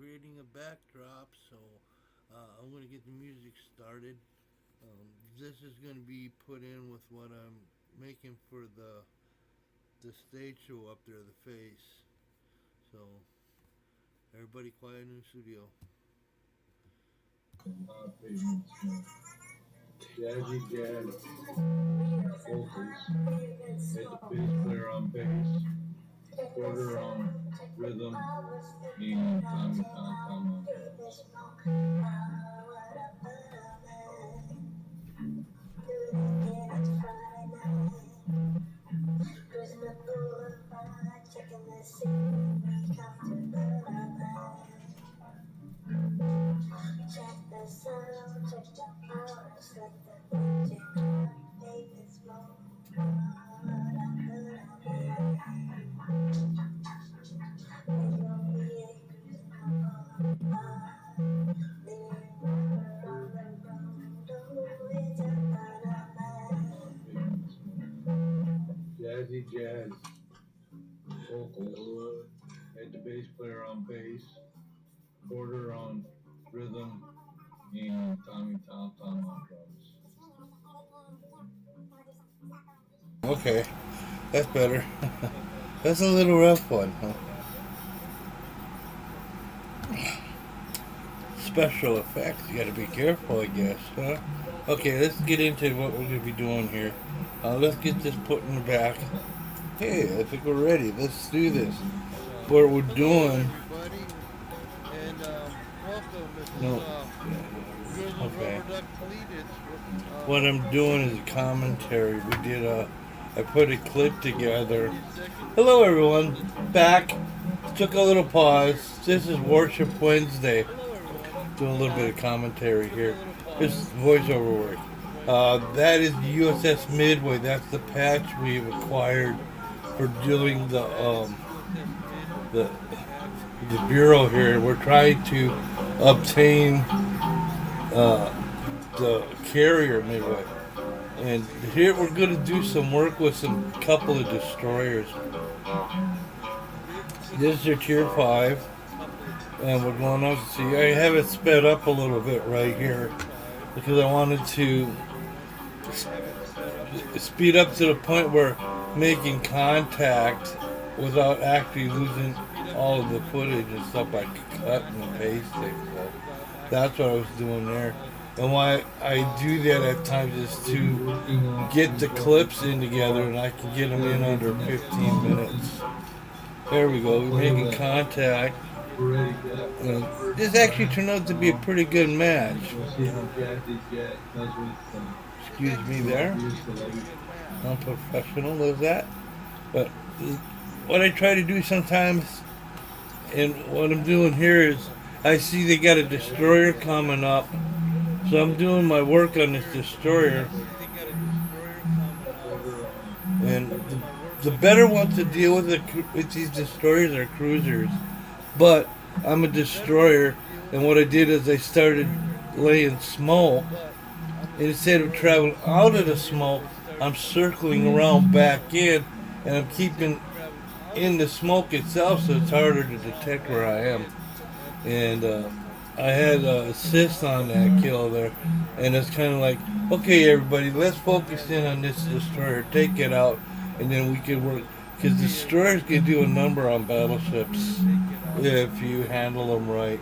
creating a backdrop, so I'm going to get the music started. This is going to be put in with what I'm making for the stage show up there, the face. So everybody quiet in the studio. Jazzy jazz vocals, hit the bass player on bass, quarter on rhythm, and Tommy Tom Tom on drums. Jazzy jazz vocals, hit the bass player on bass, quarter on rhythm, and Tommy Tom Tom on drums. Okay, that's better. That's a little rough one, huh? Special effects, you gotta be careful, I guess, huh? Okay, let's get into what we're gonna be doing here. Let's get this put in the back. Hey, I think we're ready. Let's do this. What we're doing. No. Okay. What I'm doing is a commentary. I put a clip together. Hello, everyone. Back. Took a little pause. This is Warship Wednesday. Doing a little bit of commentary here. This is voiceover work. That is the USS Midway. That's the patch we've acquired for doing the bureau here. We're trying to obtain the carrier Midway, and here we're going to do some work with some couple of destroyers. This is your Tier 5, and we're going on to see. I have it sped up a little bit right here because I wanted to speed up to the point where making contact without actually losing all of the footage and stuff by cutting and pasting. So that's what I was doing there. And why I do that at times is to get the clips in together, and I can get them in under 15 minutes. There we go. We're making contact. This actually turned out to be a pretty good match. Excuse me there. Unprofessional is that. But what I try to do sometimes, and what I'm doing here is, I see they got a destroyer coming up. So I'm doing my work on this destroyer. And the better ones to deal with these destroyers are cruisers. But I'm a destroyer, and what I did is I started laying smoke. And instead of traveling out of the smoke, I'm circling around back in, and I'm keeping in the smoke itself, so it's harder to detect where I am. And I had assist on that kill there, and it's kind of like, okay, everybody, let's focus in on this destroyer, take it out, and then we can work, because destroyers can do a number on battleships if you handle them right.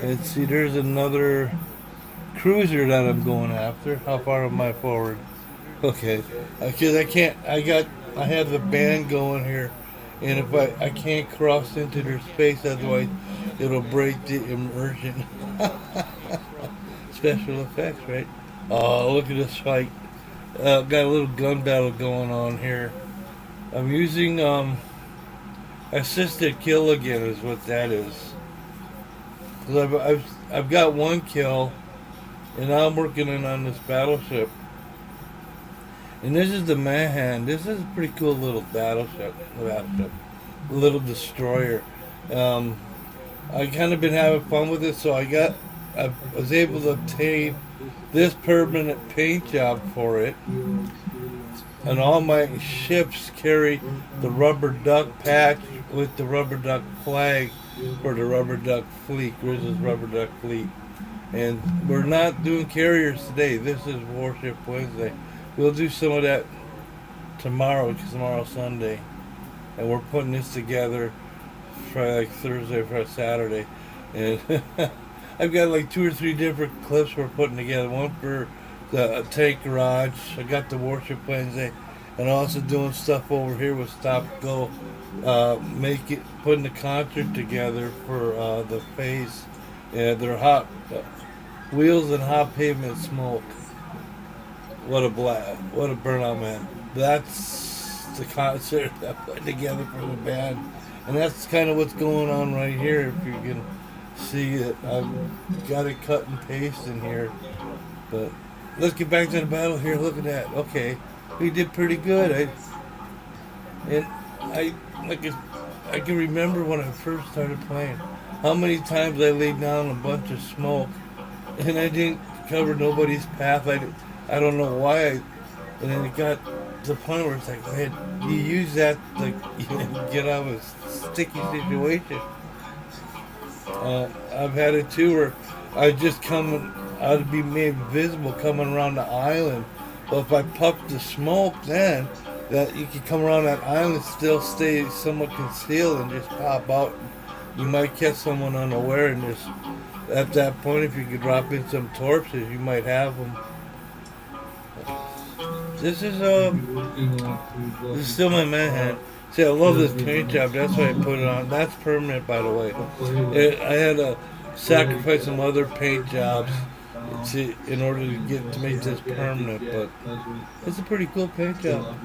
And see, there's another cruiser that I'm going after. How far am I forward? Okay, because I have the band going here, and if I can't cross into their space, otherwise it'll break the immersion. Special effects, right? Oh, look at this fight. Got a little gun battle going on here. I'm using assisted kill again is what that is. I've got one kill, and now I'm working on this battleship. And this is the Mahan. This is a pretty cool little battleship, little destroyer. I kind of been having fun with it, so I was able to obtain this permanent paint job for it. And all my ships carry the rubber duck patch with the rubber duck flag for the rubber duck fleet, Grizzly's rubber duck fleet. And we're not doing carriers today. This is Warship Wednesday. We'll do some of that tomorrow because tomorrow's Sunday. And we're putting this together for like Thursday, for Saturday. And I've got like 2 or 3 different clips we're putting together. One for the tank garage. I got the Warship Wednesday. And also doing stuff over here with Stop Go. Putting the concert together for the phase. Yeah, they're hot wheels and hot pavement smoke. What a burnout, man. That's the concert I put together for the band. And that's kind of what's going on right here, if you can see it. I've got it cut and paste in here. But let's get back to the battle here. Look at that. Okay, we did pretty good. I can remember when I first started playing, how many times I laid down a bunch of smoke, and I didn't cover nobody's path. I don't know why. And then it got to the point where it's like, man, you use that to get out of a sticky situation. I've had it too where I'd be made visible coming around the island. But if I puffed the smoke, then that you could come around that island, still stay somewhat concealed, and just pop out. You might catch someone unaware, and just at that point, if you could drop in some torches, you might have them. This is still my man. See, I love this paint job. That's why I put it on. That's permanent, by the way. I had to sacrifice some other paint jobs in order to make this permanent, but it's a pretty cool paint job.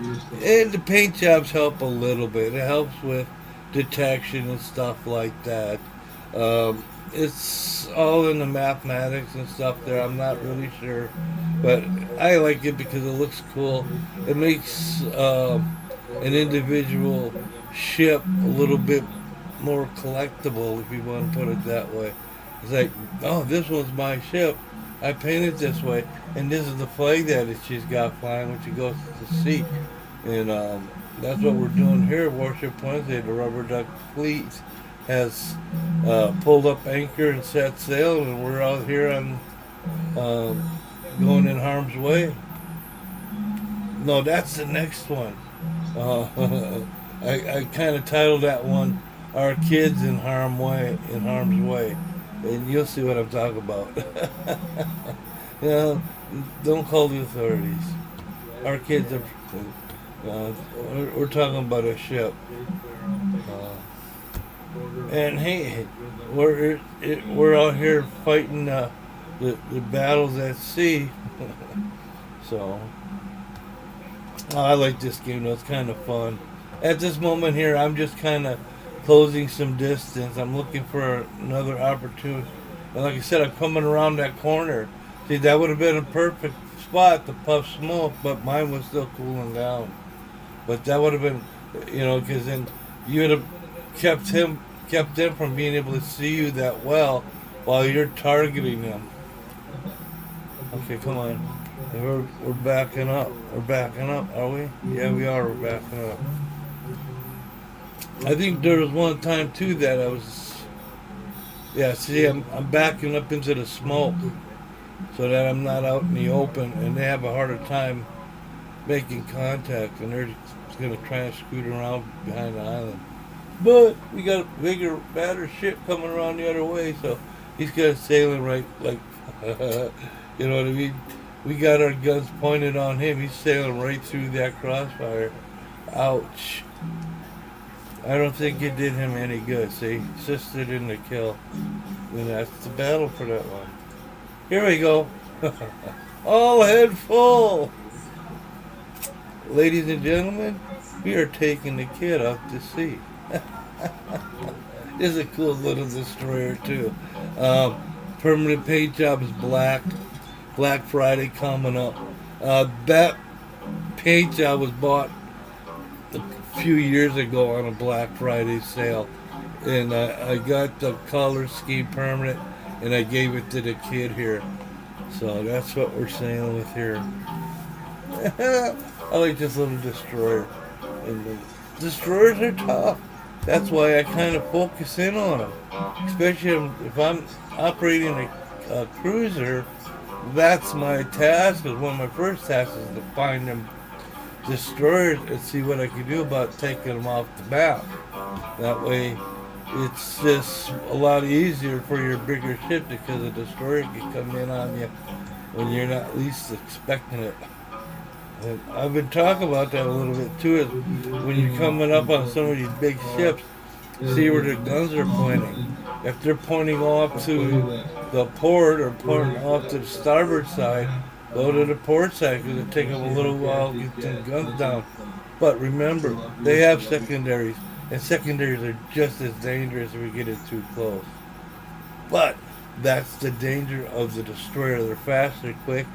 And the paint jobs help a little bit. It helps with detection and stuff like that. It's all in the mathematics and stuff there. I'm not really sure, but I like it because it looks cool. It makes an individual ship a little bit more collectible, if you want to put it that way. It's like, oh, this one's my ship. I painted this way, and this is the flag that she's got flying when she goes to sea. And that's what we're doing here at Warship Wednesday. The rubber duck fleet has pulled up anchor and set sail, and we're out here on going in harm's way. No, that's the next one. I kind of titled that one "Our Kids in Harm's Way," and you'll see what I'm talking about. Don't call the authorities. Our kids are. We're talking about a ship. And hey, we're out here fighting the battles at sea. So I like this game though. It's kind of fun. At this moment here, I'm just kind of closing some distance. I'm looking for another opportunity. And like I said, I'm coming around that corner. See, that would have been a perfect spot to puff smoke, but mine was still cooling down. But that would have been, because then you would have kept them from being able to see you that well while you're targeting them. Okay, come on. We're backing up. We're backing up, are we? Yeah, we are. We're backing up. I think there was one time too that I was. Yeah, see, I'm backing up into the smoke so that I'm not out in the open, and they have a harder time making contact, and they're going to try and scoot around behind the island. But we got a bigger, badder ship coming around the other way, so he's got it sailing right, like, you know what I mean? We got our guns pointed on him. He's sailing right through that crossfire. Ouch. I don't think it did him any good, see? Assisted in the kill. And that's the battle for that one. Here we go. All head full. Ladies and gentlemen, we are taking the kid out to sea. This is a cool little destroyer too. Permanent paint job is black. Black Friday coming up. That paint job was bought a few years ago on a Black Friday sale, and I got the color scheme permanent, and I gave it to the kid here. So that's what we're sailing with here. I like this little destroyer. And the destroyers are tough. That's why I kind of focus in on them, especially if I'm operating a cruiser. That's my task. Is one of my first tasks is to find them destroyers and see what I can do about taking them off the map. That way, it's just a lot easier for your bigger ship because a destroyer can come in on you when you're not least expecting it. And I've been talking about that a little bit too. Is when you're coming up on some of these big ships, see where the guns are pointing. If they're pointing off to the port or pointing off to the starboard side, go to the port side because it takes them a little while to get some guns down. But remember, they have secondaries, and secondaries are just as dangerous if we get it too close. But that's the danger of the destroyer. They're fast, they're quick.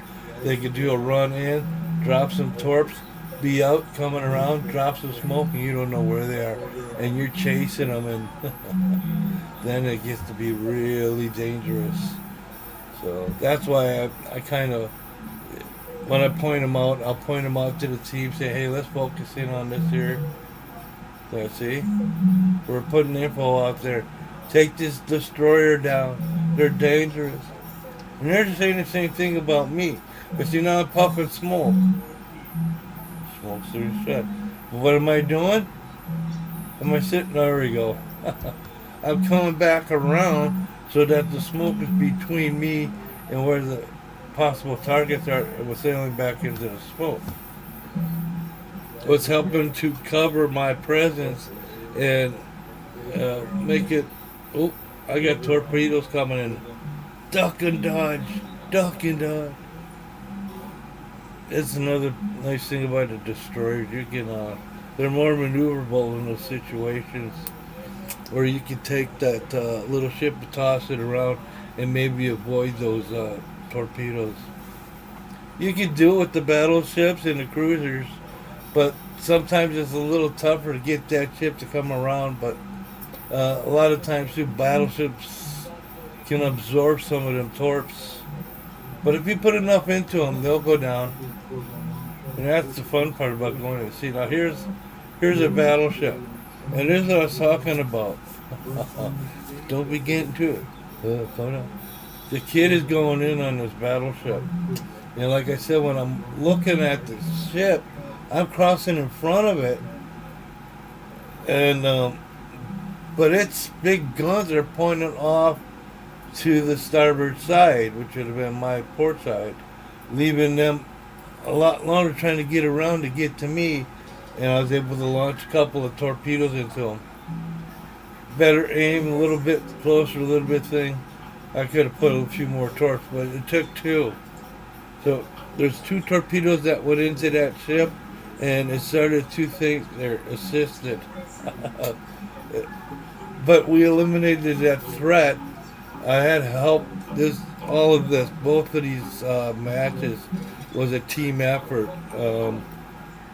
They can do a run in, drop some torps, be out coming around, drop some smoke, and you don't know where they are, and you're chasing them, and then it gets to be really dangerous. So that's why I kind of, when I point them out, I'll point them out to the team, say, hey, let's focus in on this here. So see, we're putting info out there. Take this destroyer down. They're dangerous. And they're saying the same thing about me. But see, now I'm puffing smoke. Smoke's through the shut. What am I doing? Am I sitting? There we go. I'm coming back around so that the smoke is between me and where the possible targets are, and we're sailing back into the smoke. What's helping to cover my presence and make it. Oh, I got torpedoes coming in. Duck and dodge. Duck and dodge. It's another nice thing about the destroyers. You can, they're more maneuverable in those situations where you can take that little ship and toss it around and maybe avoid those torpedoes. You can do it with the battleships and the cruisers, but sometimes it's a little tougher to get that ship to come around. But a lot of times too, battleships can absorb some of them torps. But if you put enough into them, they'll go down. And that's the fun part about going to sea. Now here's a battleship. And this is what I was talking about. Don't be getting to it. The kid is going in on this battleship. And like I said, when I'm looking at the ship, I'm crossing in front of it. And but its big guns are pointing off to the starboard side, which would have been my port side, leaving them a lot longer trying to get around to get to me, and I was able to launch a couple of torpedoes into them. Better aim, a little bit closer, a little bit thing. I could have put a few more torps, but it took two. So there's two torpedoes that went into that ship, and it started two things there, assisted. But we eliminated that threat. I had help. Both of these matches was a team effort.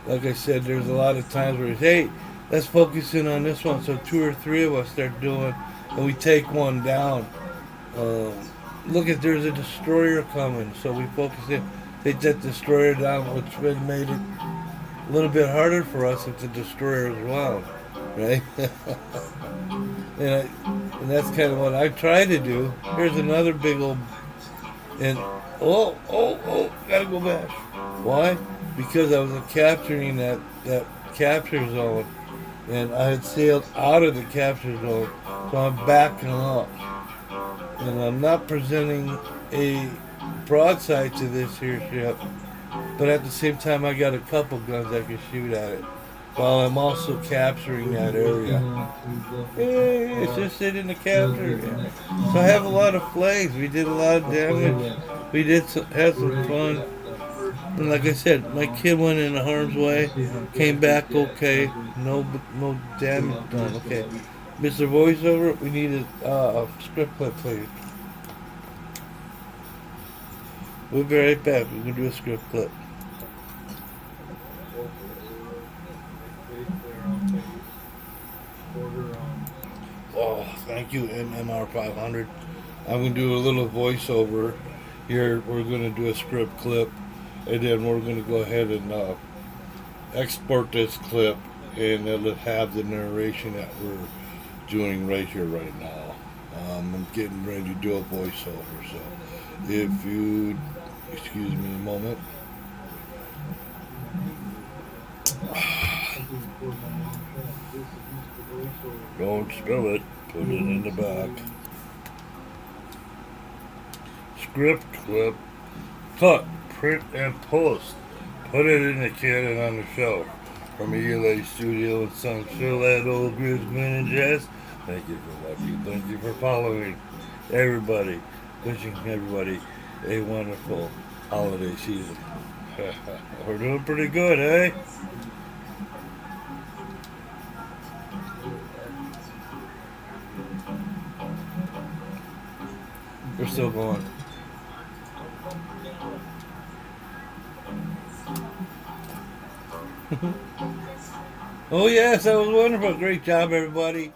Like I said, there's a lot of times where it's, hey, let's focus in on this one. So two or three of us start doing, and we take one down. Look at, there's a destroyer coming, so we focus in, take that destroyer down, which made it a little bit harder for us if the destroyer was around, right? And that's kind of what I try to do. Here's another big old, and gotta go back. Why? Because I was capturing that capture zone, and I had sailed out of the capture zone, so I'm backing up, and I'm not presenting a broadside to this here ship, but at the same time I got a couple guns I can shoot at it, while I'm also capturing that area. Hey, it's just sitting in the capture area. So I have a lot of flags. We did a lot of damage. We had some fun. And like I said, my kid went in harm's way, came back okay, no damage done. Okay, Mr. Voiceover, we need a script clip, please. We'll be right back. We're gonna do a script clip. Oh, thank you, MMR 500. I'm going to do a little voiceover here. We're going to do a script clip, and then we're going to go ahead and export this clip and it'll have the narration that we're doing right here, right now. I'm getting ready to do a voiceover, so if you excuse me a moment. Don't spill it. Put it in the back. Script clip. Cut. Print and post. Put it in the canon on the shelf. From Eli Studio and Sons, Phil, that old Grisman and Jazz. Thank you for watching. Thank you for following. Everybody. Wishing everybody a wonderful holiday season. We're doing pretty good, eh? We're still going. Oh yes, that was wonderful. Great job, everybody.